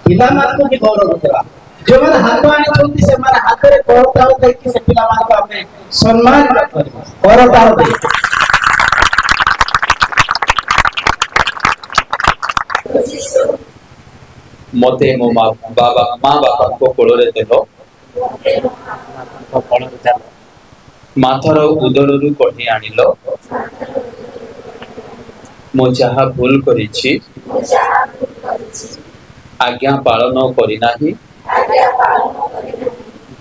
ପିଲାମାନଙ୍କୁ ବି ଗୌରବ ଦେବା। ଯେଉଁମାନେ ହାତ ଆଣିଛନ୍ତି ସେମାନେ ହାତରେ କରତାଳ ଦେଇକି ସେ ପିଲାମାନଙ୍କୁ ଆମେ ସମ୍ମାନ କରିବା, କରତାଳ ଦେଇ। ମତେ ମୋ ମା ବାପାଙ୍କ କୋଳରେ ଦେଲ, ମାଥର ଉଦରରୁ କଢି ଆଣିଲ। ମୁଁ ଯାହା ଭୁଲ କରିଛି ଆଜ୍ଞା ପାଳନ କରିନାହିଁ,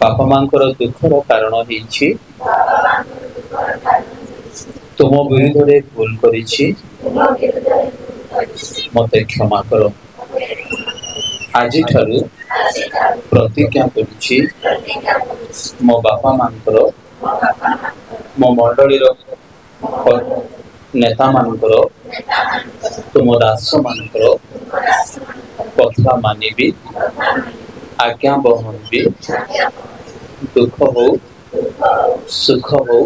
ବାପା ମାଙ୍କର ଦୁଃଖର କାରଣ ହେଇଛି। ତୁମ ବିରୁଦ୍ଧରେ ଭୁଲ କରିଛି, ମତେ କ୍ଷମା କର। ଆଜିଠାରୁ ପ୍ରତିଜ୍ଞା କରୁଛି ମୋ ବାପା ମାଙ୍କର, ମୋ ମଣ୍ଡଳୀର ନେତା ମାନଙ୍କର, ତୁମ ଦାସ ମାନଙ୍କର କଥା ମାନିବି, ଆଜ୍ଞା ବହନିବି। ଦୁଃଖ ହଉ ସୁଖ ହଉ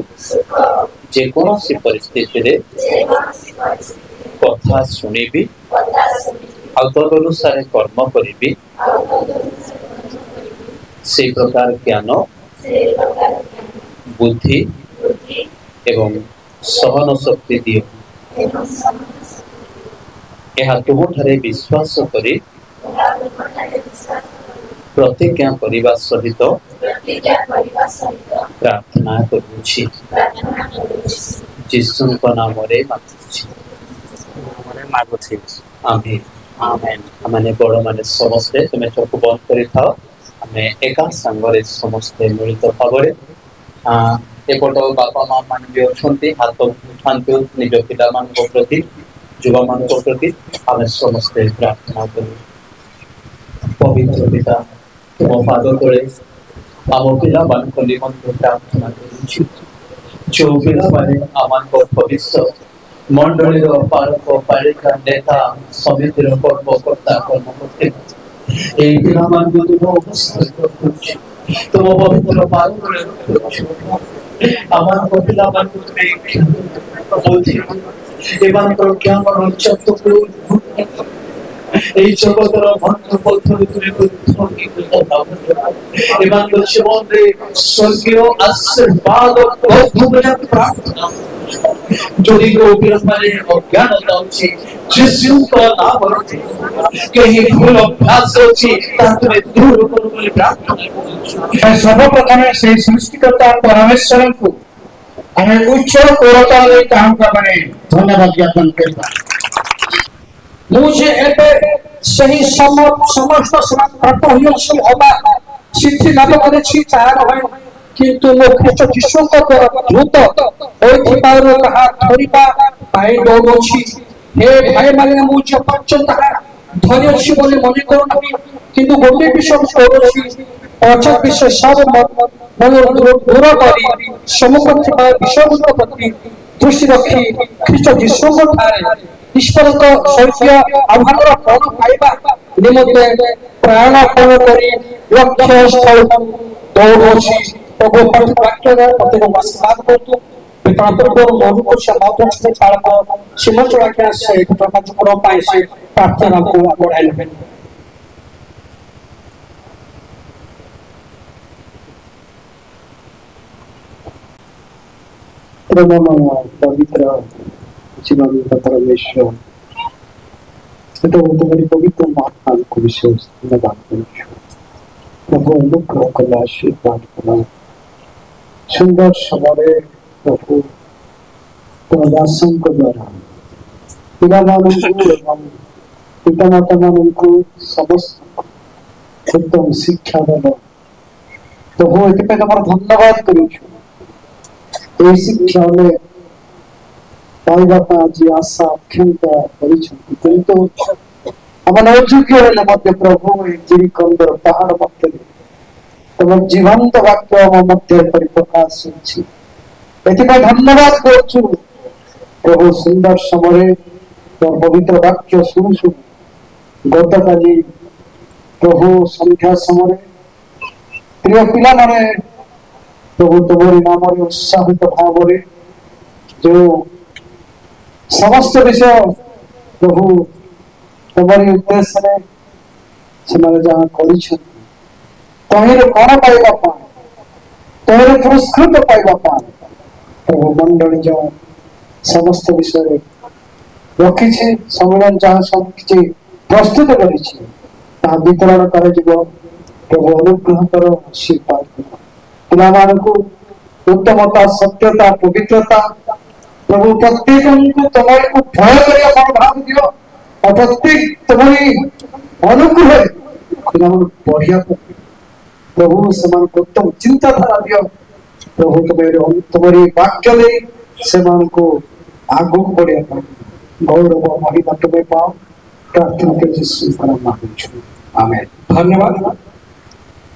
ଯେକୌଣସି ପରିସ୍ଥିତିରେ କଥା ଶୁଣିବି ଆଉ ତଦନୁସାରେ କର୍ମ କରିବି। ସେଇ ପ୍ରକାର ଜ୍ଞାନ, ବୁଦ୍ଧି ଏବଂ ସହନ ଶକ୍ତି ଦିଅ। ଏହା ତୁମଠାରେ ବିଶ୍ୱାସ କରି ପ୍ରତିଜ୍ଞା କରିବା ସହିତ ପ୍ରାର୍ଥନା କରୁଛି। ଯୀଶୁଙ୍କ ନାମରେ ମାଗୁଛି। ଆମେନ୍। ଆମେ ବଡ଼ମାନେ ସମସ୍ତେ ତୁମେ ଚକ୍ଷୁ ବନ୍ଦ କରିଥାଅ। ଆମେ ଏକା ସାଙ୍ଗରେ ସମସ୍ତେ ମିଳିତ ଭାବରେ ଏପଟ ବାପା ମା ମାନେ ବି ଅଛନ୍ତି, ହାତ ଉଠାନ୍ତୁ ନିଜ ପିଲାମାନଙ୍କ ପ୍ରତି, ଯୁବମାନଙ୍କ ପ୍ରତି। ଆମେ ସମସ୍ତେ ପ୍ରାର୍ଥନା କରୁ। ପବିତ୍ର ପିତା, ତୁମ ପାଦ ତଳେ ଆମ ପିଲାମାନଙ୍କ ନିମନ୍ତେ ପ୍ରାର୍ଥନା କରୁଛୁ। ଯେଉଁ ପିଲାମାନେ ଆମମାନଙ୍କ ଭବିଷ୍ୟତ, ମଣ୍ଡଳୀର ପାଳକ ପାଳିକା, ନେତା, ସମିତିର କର୍ମକର୍ତ୍ତା, କର୍ମକର୍ତ୍ତା, এই ପିଲାମାନଙ୍କୁ ତୁମ ଅବସ୍ଥାରେ ରଖୁଛୁ, ତୁମ ପବିତ୍ର ପାଦ ତଳେ ରଖୁଛୁ। ଆମମାନଙ୍କ ପିଲାମାନଙ୍କୁ ଏମାନଙ୍କର ଜ୍ଞାନର ଚତୁକୁ এই জগতের ভণ্ড পথরে এମାନଙ୍କ ଜୀବନରେ ସ୍ୱର୍ଗୀୟ ଆଶୀର୍ବାଦ ପ୍ରାର୍ଥନା। ଯଦି କୋଉ ପିଲାମାନେ ଅଜ୍ଞାନତା ଅଛି, ଯୀଶୁଙ୍କ ନାମରେ କେହି ଭୁଲ ଅଭ୍ୟାସ ଅଛି ତାକୁ ଦୂର କରୁ ବୋଲି ପ୍ରାର୍ଥନା କରୁଛୁ। ସର୍ବପ୍ରଥମେ ସେହି ସୃଷ୍ଟିକର୍ତ୍ତା ପରମେଶ୍ୱରଙ୍କୁ ଆମେ ଉଚ୍ଚ କୋରତାରେ ତାହାଙ୍କ ମାନେ ଧନ୍ୟବାଦ ଜ୍ଞାପନ କରିବା। मुझे सही समस्त हवा सिद्धि लाभ करिछि तार होय, किंतु मो ख्रीष्ट जीशुଙ୍କ ଦ୍ୱାରା ଭୂତ ହୋଇଥିବାରୁ ତାହା ଧରିବା ପାଇଁ ଡରୁଛି। हे भाई ମାନେ ମୁଁ ଯେ ପର୍ଯ୍ୟନ୍ତ ଧରି ଅଛି ବୋଲି ମନେ କରୁନାହିଁ, କିନ୍ତୁ ଗୋଟିଏ ବିଷୟ କରୁଛି, ଅଚଳ ବିଷୟ ସବୁ ମନରୁ ଦୂର କରି ସମ୍ମୁଖ ଥିବା ବିଷୟଗୁଡ଼ିକ ପ୍ରତି ଦୃଷ୍ଟି ରଖି ଖ୍ରୀଷ୍ଟ ଯୀଶୁଙ୍କ ଠାରେ ଈଶ୍ୱରଙ୍କ ସହିତ ଆହ୍ୱାନର ଫଳ ପାଇବା ନିମନ୍ତେ ପ୍ରାଣପଣ କରି ଲକ୍ଷ୍ୟ ସ୍ଥଳକୁ ଦୌଡ଼ୁଅଛି। ପ୍ରଭୁ ବାକ୍ୟରେ ପ୍ରତ୍ୟେକ ଆଶୀର୍ବାଦ କରନ୍ତୁ। ପିତାପୁତ୍ର ମନୁକୁ ସମାଧାନ ପାଳକ ଶ୍ରୀମନ୍ତ ଆଜ୍ଞା ସେ କାର୍ଯ୍ୟକ୍ରମ ପାଇଁ ସେ ପ୍ରାର୍ଥନାକୁ ବଢ଼ାଇ ନେବେ। पवित्र जीवन परमेश्वर तुम्हारी पवित्र महात्मा को विशेष धन्यवाद करूँ। प्रभु अनुग्रह कला आशीर्वाद कला सुंदर समय प्रभु दासों द्वारा पिता माता मान समस्त उत्तम शिक्षा देव प्रभु ये तुम धन्यवाद करूँ। शिक्षा में पाइबा आज आशा आकांक्षा किंतु आम अयोग्य मध्य प्रभु गिरिकंदर पहाड़ मध्य तुम जीवंत वाक्य आम मध्य परिप्रकाश धन्यवाद करुँ। प्रभु सुंदर समय पवित्र वाक्य शुणु शुणु गत काली प्रभु संध्या समय प्रिय पिला माने प्रभु तुम्हारी नाम उत्साहित भाव जो समस्त विषय प्रभु तुम्हारी उद्देश्य ସେମାନେ ଯାହା କରିଛନ୍ତି ତହିଁରେ କଣ ପାଇବା ପାଇଁ ତହିଁରେ ପୁରସ୍କୃତ ପାଇବା ପାଇଁ ପ୍ରଭୁ ମଣ୍ଡଳୀ ଯେଉଁ ସମସ୍ତ ବିଷୟରେ ରଖିଛି ସମ୍ମିଳନ ଯାହା ସବୁ କିଛି ପ୍ରସ୍ତୁତ କରିଛି ତାହା ବିତରଣ କରାଯିବ। ପ୍ରଭୁ ଅନୁଗ୍ରହ କର ଆଶୀର୍ବାଦ କର ପିଲାମାନଙ୍କୁ ଉତ୍ତମତା ସତ୍ୟତା ପବିତ୍ରତା प्रभु प्रत्येक तुम्हारे भय କରିବା ମନୋଭାବ ଦିଅ और प्रत्येक तुम्हारी अनुग्रह बढ़िया प्रभु समान उत्तम चिंताधारा दियो प्रभु तुम्हारी वाक्य ले को आगू बढ़िया गौरव महिमा तुम्हें पाओ प्रार्थना के यीशु नाम में आमेन। धन्यवाद।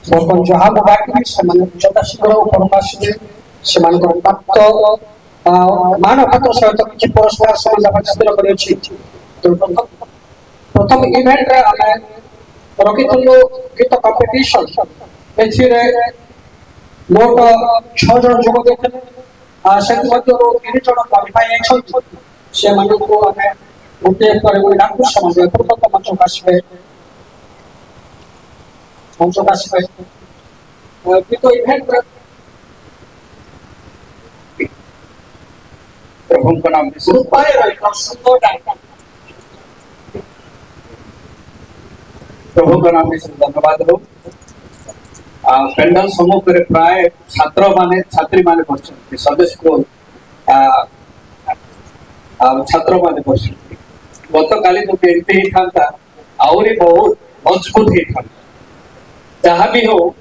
बर्तमान जहाँ बाकी यथाशीघ्र परमाशे से प्राप्त मानवता सहित किसी पुरस्कार स्थिर कर प्रथम इवेंट रखी गीत कंपिटिशन मोट 6 जन जोग देते से 3 जन क्वालिफाई से गोटे डाकू समाज पूर्वक मंचक आसवे गीत इवेंट प्रभु का नाम प्रभु का नाम धन्यवाद हो। पेंडल सम्मुख में प्राय छात्र माने छात्री माने पढ़ते सदस्य को छात्र माने पढ़ते गत काली जो एमती था आहरी बहुत मजबूत होता जहाँ भी हो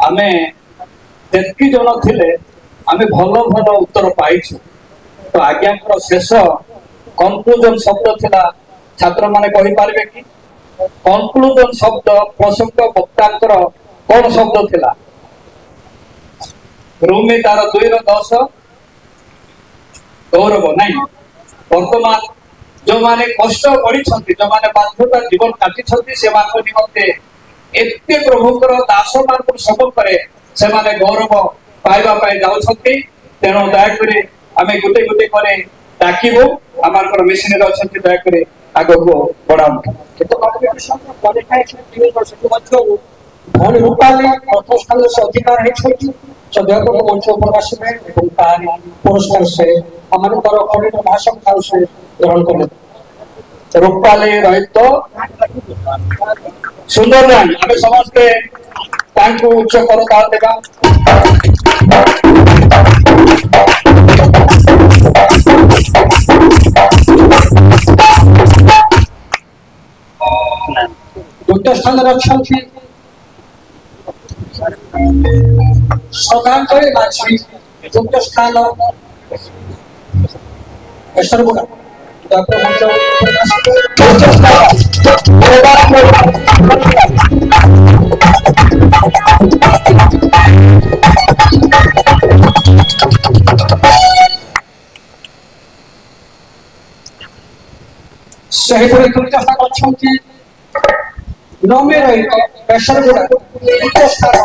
आमे जेतकी जन थिले आमे भल भल उत्तर पाइछु तो आज्ञा शेष कनक्लूजन शब्द थिला छात्र माने कहि पारबे कि कनक्लूजन शब्द प्रसंग वक्तांकर कौन शब्द थिला रोमी तार 2:10 गौरव नहीं वर्तमान जो माने कष्ट पड़ी जो माने बाध्यता जीवन काटी से निमंते एते प्रभुकर दास मान सब करे से माने गौरव पाइबा पाई जाउछंती तेणु दयाकरी आमे गुटे गुटे करे डाकिबो आमार मेसिन रे अछंती दयाकरी आगो को बढ़ाऊ तो कंपटीशन क्वालिफाई टीम पर से मध्य धन रूपाली प्रथम स्थान से अधिकार है छोटी सदैव को मंच पर आसबे एवं तार पुरस्कार से हमारे पर खंडित भाषण काल से ग्रहण करले रूपाली रहित सुंदर गान आमे समस्त तांकु उच्च करताल देबा द्वितीय स्थान रक्षण थी श्रद्धांजलि माझी द्वितीय स्थान एसरगुड़ा डॉक्टर मंच सही पूरी द्वितीय स्थान रक्षण थी नौमे रही एसरगुड़ा द्वितीय स्थान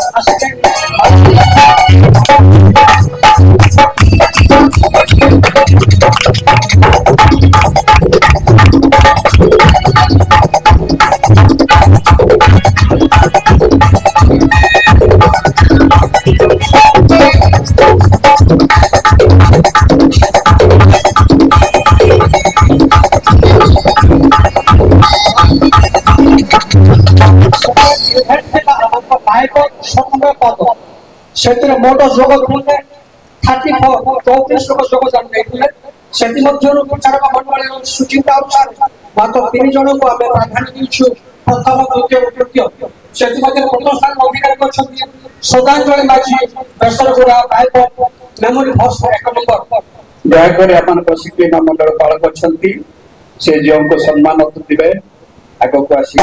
मोट जोग 34 लोक जोगदान प्रचारक मंडल सुचिंता अनुसार मात्र 3 जन को आम प्राधान्य देछु प्रथम द्वितीय तृतीय से प्रथम स्थान अधिकार कर श्रद्धांजलि माझी बेसरगुड़ा पाइप मेमोरी बस 1 नंबर दयाकर अपन प्रशिक्षण मंडल पालक अच्छा से जो को सम्मान दिवे आग को आसी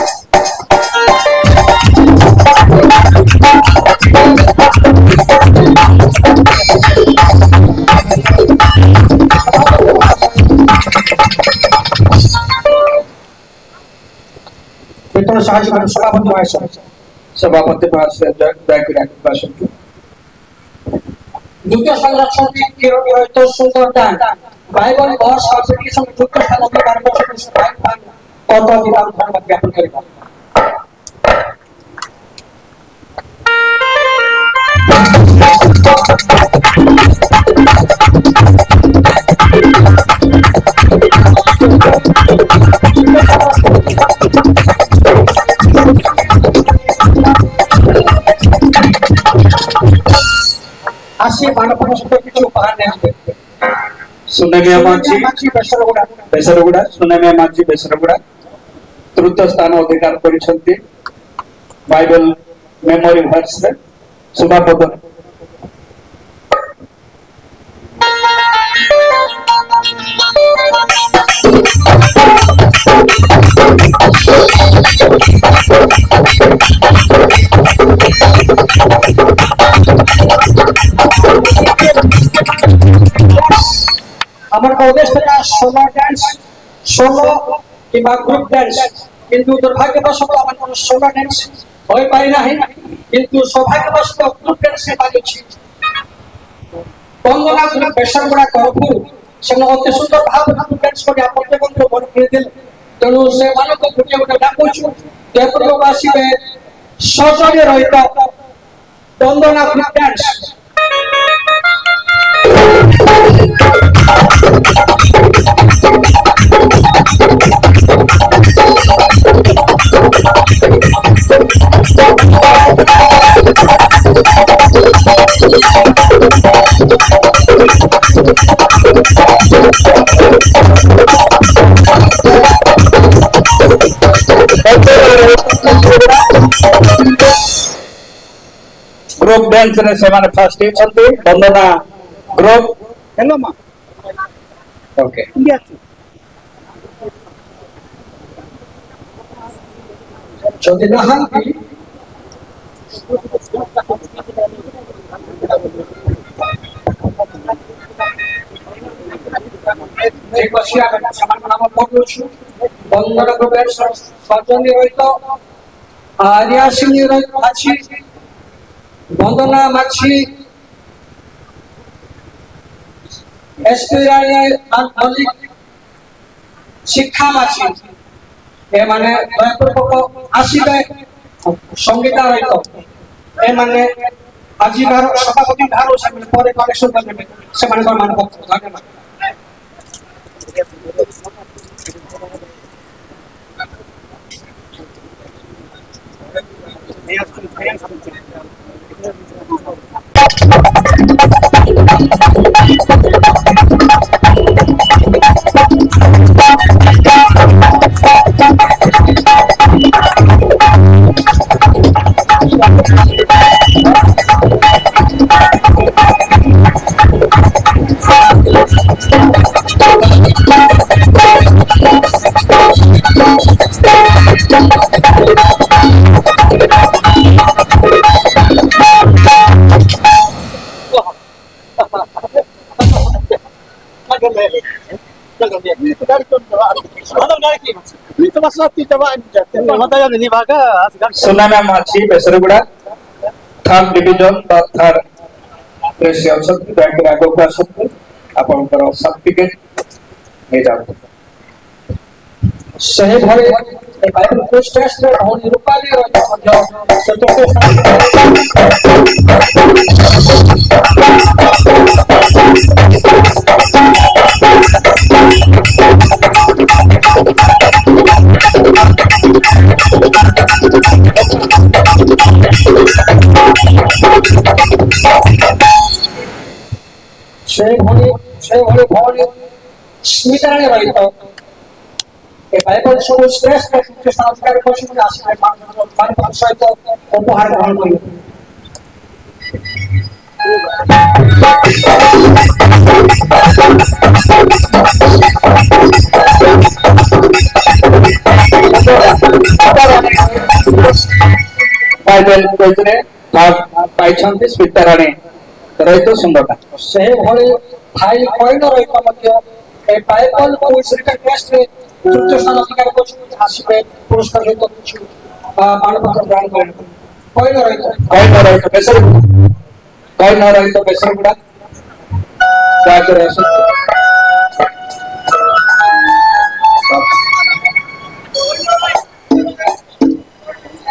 सभापति द्वितीय स्थान रक्षण तो सुंदर दान बाइबल बस कंपटीशन द्वितीय स्थान अधिकार कर ज्ञापन करेगा आशी मानव किसी उपहार नहीं सुनेमिया माझी बेसरगुड़ा सुनेमिया माझी बेसरगुड़ा तृतीय स्थान अधिकार करिसंती बाइबल मेमोरी वर्स रे सुभापद हमारे उद्देश्य था सोलो डांस सोलो कि ग्रुप डांस किंतु दुर्भाग्यवश हमारे सोलो डांस हो पारि ना किंतु सौभाग्यवश ग्रुप डांस से पारि छी बंदना ग्रुप बेसरगुड़ा करफु से अति सुंदर भाव ग्रुप डांस को आप प्रत्येक को मन कर देले तेणु से मान को गुटे गुटे डाकू छु तेपर लोग आसीबे सजने रहित बंदना ग्रुप डांस ग्रुप डांस रे से माने फर्स्ट चलते वंदना ग्रुप हेलो मा ओके যদি না হন एक वर्षीय समान नाम पढ़ू छु बंदर ग्रुपेर सजनी रहित आर्या सिंह रहित अछि बंदना माछी एसपीआई मलिक शिक्षा माछी ए माने दयापूर्वक आसीबे संगीता रहित ए माने আজি সভাপতি ধারো সামনে পরে কালেকশন করবে সেমানকর মানপত্র ধন্যবাদ सुनामिया माझी बेसरगुड़ा थर्ड डिवीजन थर्ड प्रेस अछत बैंक आगो को आसत आपनकर सर्टिफिकेट नै जाउ सही भरे ए बाइबल कोर्स टेस्ट रे हो निरूपाली रो से भले स्मिताराणी रहित ए बाइबल सब श्रेष्ठ के संस्कार को शुरू आसी मान सहित उपहार ग्रहण करियो बाइबल क्विज रे पाई छंती स्मिताराणी रहित सुंदरता से भले भाई कोइन रहित मध्य ए बाइबल क्विज रे टेस्ट रे तृतीय स्थान अधिकार को आसीबे पुरस्कार रहित किछु मानपत्र ग्रहण करियो कोइन रहित बेसर गुड़ा क्या करे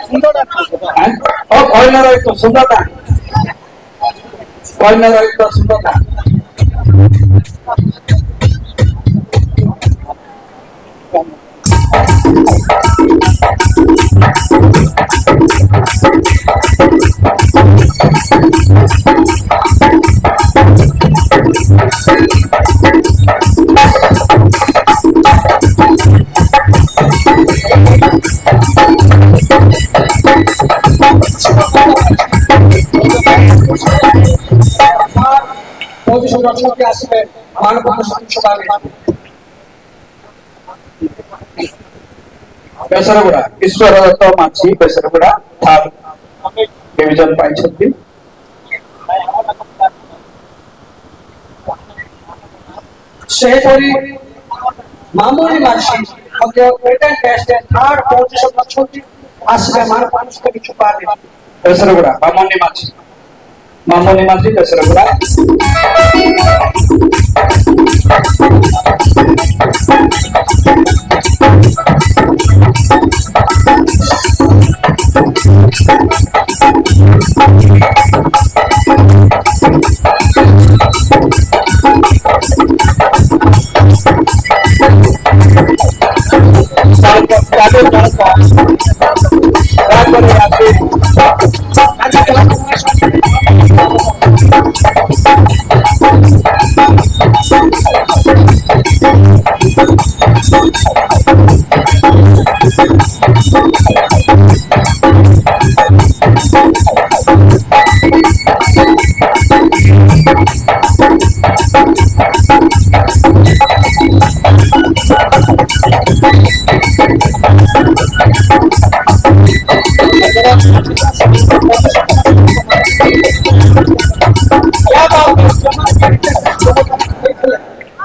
सुंदरता और कोइन रहित सुंदरता କଇନା ରହିତ ସୁନ୍ଦର पोजीशन रक्षक के आसवे मानव संसभा में बेसरगुड़ा ईश्वर दत्त माछी बेसरगुड़ा थर्ड डिवीजन पाई सेहपुरी मामूली माछी okay return test third position रक्षक आसवे मानव संसभा छुपा दे बेसरगुड़ा मामूली माछी बेसरगुड़ा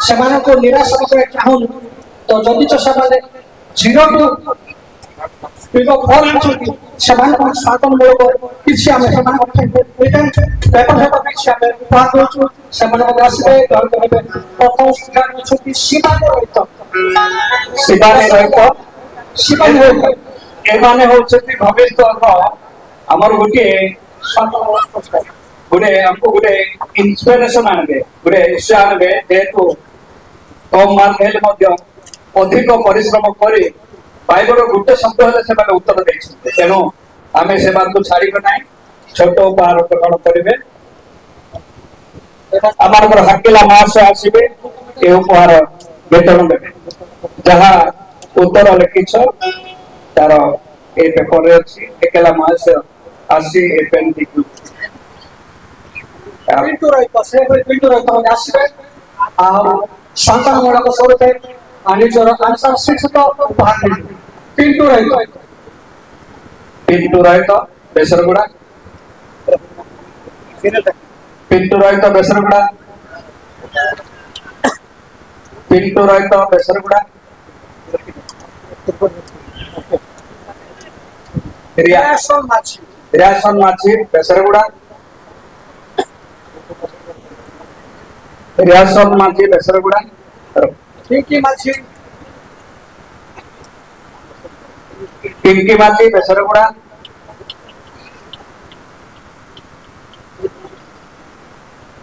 सेमान को निराश करे चाहून तो जदि तो सेमाने 0 टू पिगो 4 आंसर सेमान को साधन मूलक किछि आमे सेमान को रिटर्न पेपर है किछि आमे उपहार दउछु सेमान को आसीबे घर करबे प्रथम स्थान छुटी सीमा रहित ए माने होछति भविष्य हमर गोटे हमको गोटे इंस्पिरेशन आनबे गोटे इच्छा आनबे जेतु कम मार्क हेले मध्य अधिक परिश्रम करे पाइबर गोटे शब्द हेले से माने उत्तर देछते तेनु आमे से बात को छाड़ी नै छोट उपहार ग्रहण करिवे आमार पर हकेला मास आसीबे ए उपहार वेतन देबे जहा उत्तर लिखिछ तार ए पेपर रे अछि हकेला मास आसी ए पेन दिकु पिंटू रहित आसीबे आ संतान मूलक स्वरूप निजर आंसर शीट तो उपहार देबे पिंटू रहित बेसरगुड़ा रियासन माछी बेसरगुड़ा रियासन माछी बेसरगुड़ा पिंकी माछी बेसरगुड़ा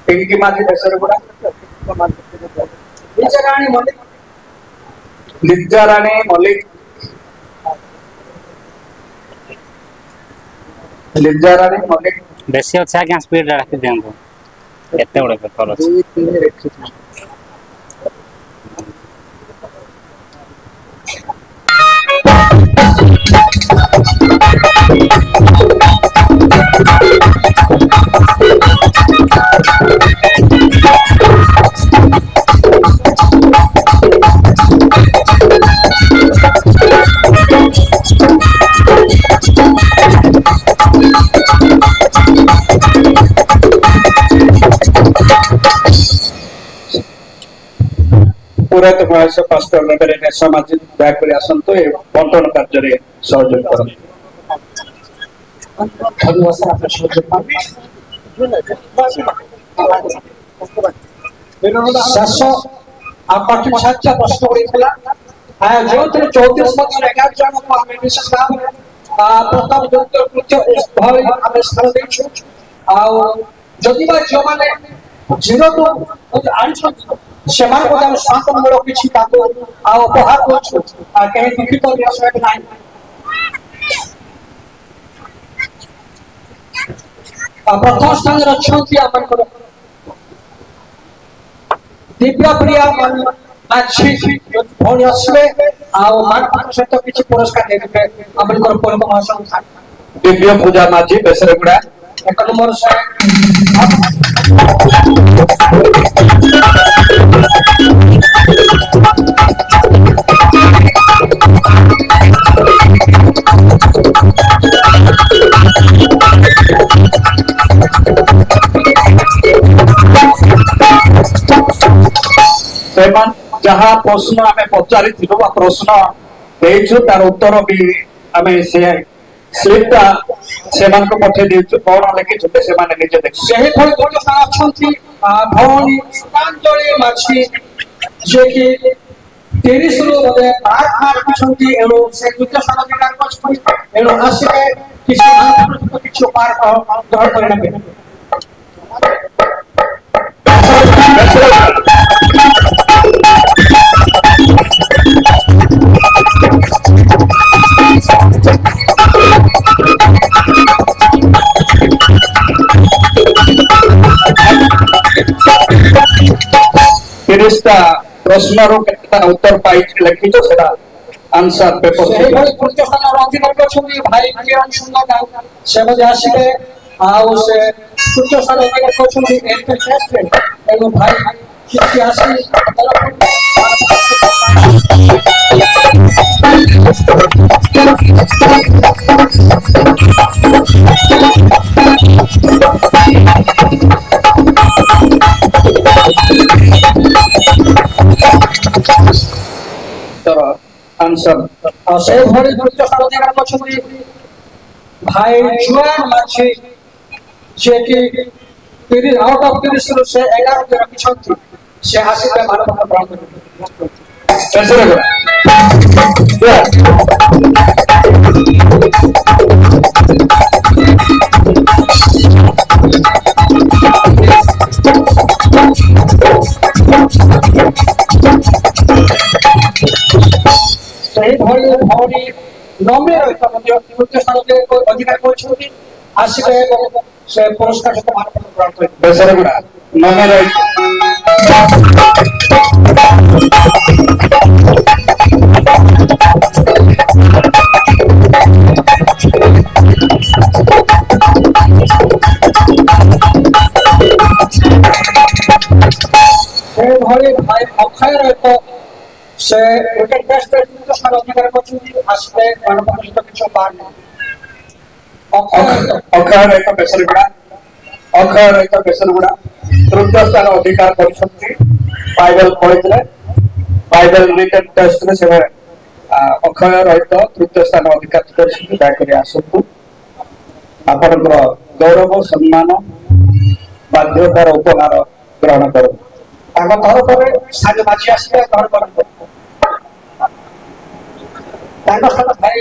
पिंकी माछी बेसरगुड़ा लिज्जा रानी मलिक बेसी अच्छा क्या स्पीड रखी दियंतु एते बड़े पेपर अछि पूरा तो भाषा पास्टर लेवल रे सामाजिक दयाकरी आसंतो ए बंटन कार्य रे सहयोग करन धन्यवाद आपन सहयोग ससो आपन छात्र प्रश्न होइतला आ जोते 34 मध्ये 11 जन को हम विशेष भाव प्रथम जोते कृत्य भय हम स्थान दैछु आ যদি বা ଯେଉଁମାନେ ଜିରୋକୁ ଆଣିଛନ୍ତି ସେମାନଙ୍କୁ ଆମେ ସ୍ୱାନ୍ତମୂଳକ କିଛି ତାକୁ ଆଉ ଉପହାର କରୁଛୁ ଆଉ କେହି ଦୁଃଖିତ ବିଷୟ ନାହିଁ। ପ୍ରଥମ ସ୍ଥାନରେ ଅଛନ୍ତି ଆମଙ୍କର ଦିବ୍ୟ ପ୍ରିୟା ମାଝୀ ଭଉଣୀ ଆସିବେ ଆଉ ମାନଙ୍କ ସହିତ କିଛି ପୁରସ୍କାର ଦେଇଦେବେ ଆମଙ୍କର ପରମ ମହାସଂଘ दिव्य पूजा माझी बेसरगुड़ा 1 नंबर से जहाँ प्रश्न आम पचारि प्रश्न देचु तार उत्तर भी आम से स्लिपटा सेमान को पठे देचु कौन लिखिछते से माने निजे देख सही भली गोटे सारा अछंती भौणी सुतांजलि माछी जे कि 30 रो बदे 12 मार्क अछंती एरो से दुते सारा विकार पछ एरो आसिके किसी आंतरिक किछु पार ग्रहण करने पे प्रश्न उत्तर पाई लिखी तो सेटा आंसर पेपर सही भली तृतीय स्थान अधिकार अछंती भाई किरण सुंदर से बजे आसिके आउ से तृतीय स्थान अधिकार अछंती एमपी टेस्ट एगो भाई किसी आसी आंसर से भली तृतीय स्थान अधिकार अछंती भाई जुआन माछी जे कि 30 आउट ऑफ 30 रो से 11 के रखिछंती से हासिल में मानव प्राप्त सही भली भौणी नम्र रहता मध्य तृतीय स्थान अधिकार करछंती आसिके से पुरस्कार से मानव प्राप्त बेसरगुड़ा नम्र भली भाई अक्षय रहता से क्रिकेट टेस्ट तृतीय स्थान अधिकार करछंती आसिके मानव सहित किछु पार अक्षय रहता बेसरगुड़ा तृतीय स्थान अधिकार करछंती बाइबल पढ़ितले बाइबल रिटन टेस्ट रे से अक्षय रहता तृतीय स्थान अधिकार करछंती दयाकरी आसतु आपनकर गौरव सम्मान बाध्यतार उपहार ग्रहण करू आग घर पर सागे माछी आसिके घर पर तांका भाई